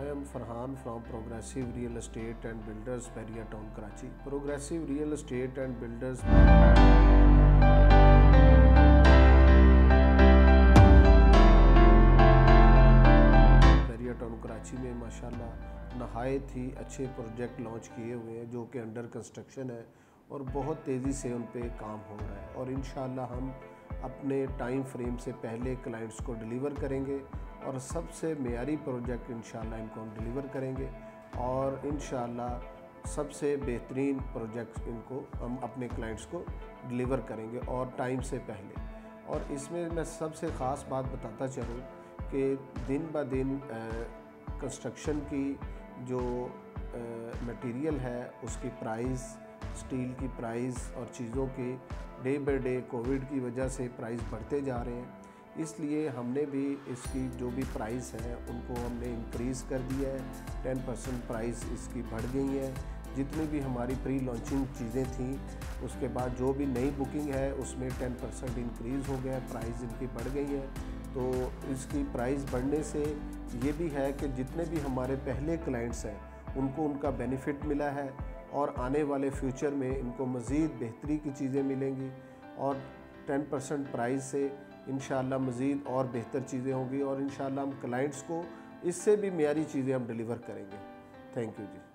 I am Farhan from Progressive Real Estate and Builders, Bahria Town, Karachi. Progressive Real Estate and Builders bahria town Karachi में माशाल्लाह नहायत ही अच्छे project launch किए हुए हैं जो कि अंडर कंस्ट्रक्शन है और बहुत तेज़ी से उन पे काम हो रहा है और इंशाल्लाह हम अपने टाइम फ्रेम से पहले क्लाइंट्स को डिलीवर करेंगे और सबसे मेयारी प्रोजेक्ट इंशाल्लाह इनको हम डिलीवर करेंगे और इंशाल्लाह सबसे बेहतरीन प्रोजेक्ट इनको हम अपने क्लाइंट्स को डिलीवर करेंगे और टाइम से पहले। और इसमें मैं सबसे ख़ास बात बताता चलूँ कि दिन ब दिन कंस्ट्रक्शन की जो मटेरियल है उसकी प्राइस, स्टील की प्राइस और चीज़ों की डे बाय डे कोविड की वजह से प्राइस बढ़ते जा रहे हैं, इसलिए हमने भी इसकी जो भी प्राइस है उनको हमने इंक्रीज़ कर दिया है। 10% प्राइस इसकी बढ़ गई है। जितनी भी हमारी प्री लॉन्चिंग चीज़ें थी उसके बाद जो भी नई बुकिंग है उसमें 10% इंक्रीज़ हो गया, प्राइस इनकी बढ़ गई है। तो इसकी प्राइस बढ़ने से ये भी है कि जितने भी हमारे पहले क्लाइंट्स हैं उनको उनका बेनिफिट मिला है और आने वाले फ्यूचर में इनको मज़ीद बेहतरी की चीज़ें मिलेंगी और 10% प्राइस से इंशाल्लाह मज़ीद और बेहतर चीज़ें होंगी और इंशाल्लाह हम क्लाइंट्स को इससे भी मेयारी चीज़ें हम डिलीवर करेंगे। Thank you ji.